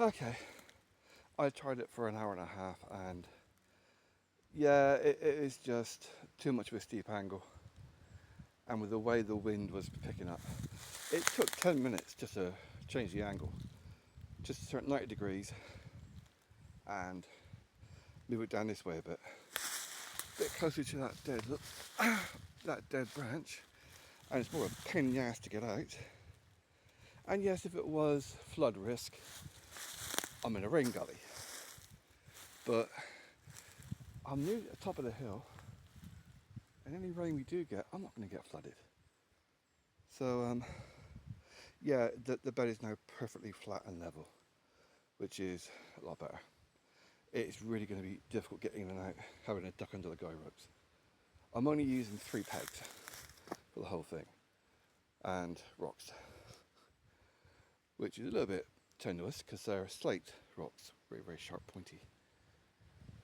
Okay, I tried it for an hour and a half, and yeah, it is just too much of a steep angle. And with the way the wind was picking up, it took 10 minutes just to change the angle, just to turn 90 degrees and move it down this way a bit closer to that dead, look, that dead branch. And it's more a pain in the ass to get out. And yes, if it was flood risk, I'm in a rain gully. But I'm near the top of the hill, and any rain we do get, I'm not going to get flooded. So yeah, the bed is now perfectly flat and level, which is a lot better. It's really going to be difficult getting in and out, having a duck under the guy ropes. I'm only using 3 pegs for the whole thing, and rocks, which is a little bit tenuous because they're slate rocks, very, very sharp, pointy.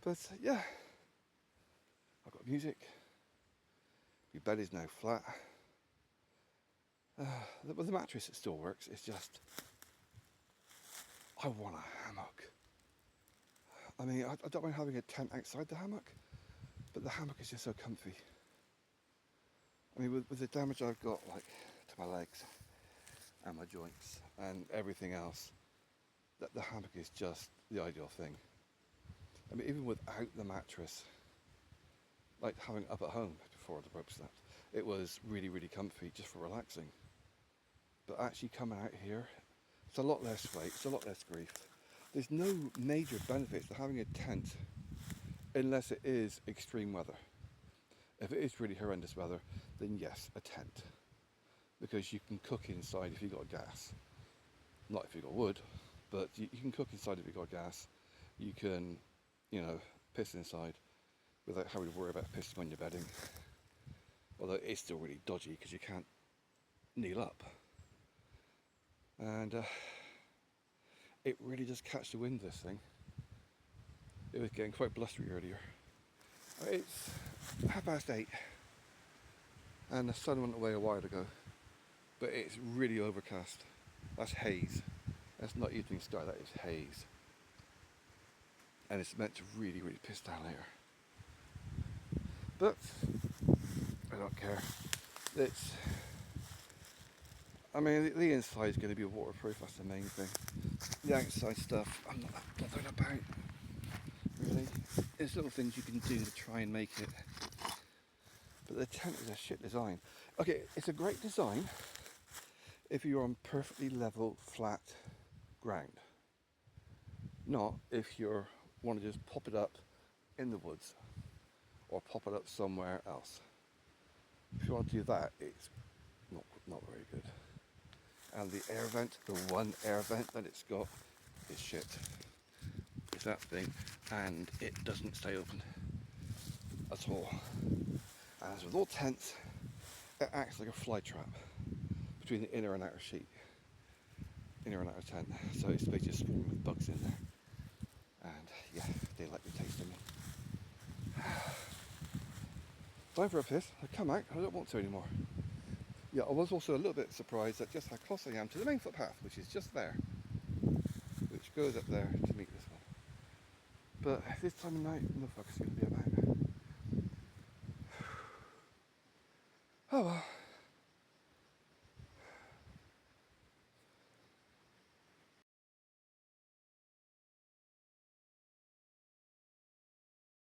But yeah, I've got music. Your bed is now flat. With the mattress, it still works. It's just, I want a hammock. I mean, I don't mind having a tent outside the hammock, but the hammock is just so comfy. I mean, with the damage I've got, like, to my legs and my joints and everything else, that the hammock is just the ideal thing. I mean, even without the mattress, like having it up at home before the rope snapped, it was really, really comfy just for relaxing. But actually coming out here, it's a lot less weight, it's a lot less grief. There's no major benefits to having a tent unless it is extreme weather. If it is really horrendous weather, then yes, a tent. Because you can cook inside if you've got gas. Not if you've got wood, but you can cook inside if you've got gas. You can, you know, piss inside without having to worry about pissing when you're bedding. Although it's still really dodgy because you can't kneel up. And it really does catch the wind, this thing. It was getting quite blustery earlier. It's 8:30 and the sun went away a while ago, but it's really overcast. That's haze. That's not evening sky, that is haze. And it's meant to really, really piss down later. But I don't care. I mean, the inside is going to be waterproof, that's the main thing. The outside stuff, I'm not that bothered about, really. There's little things you can do to try and make it. But the tent is a shit design. Okay, it's a great design if you're on perfectly level, flat ground. Not if you want to just pop it up in the woods or pop it up somewhere else. If you want to do that, it's not very good. And the air vent, the one air vent that it's got, is shit. It's that thing, and it doesn't stay open at all. And as with all tents, it acts like a fly trap between the inner and outer sheet, inner and outer tent. So it's basically swarming with bugs in there. And yeah, they like the taste of me. Time for a piss. I come out, I don't want to anymore. Yeah, I was also a little bit surprised at just how close I am to the main footpath, which is just there, which goes up there to meet this one. But this time of night, no fuck is going to be about. Oh well.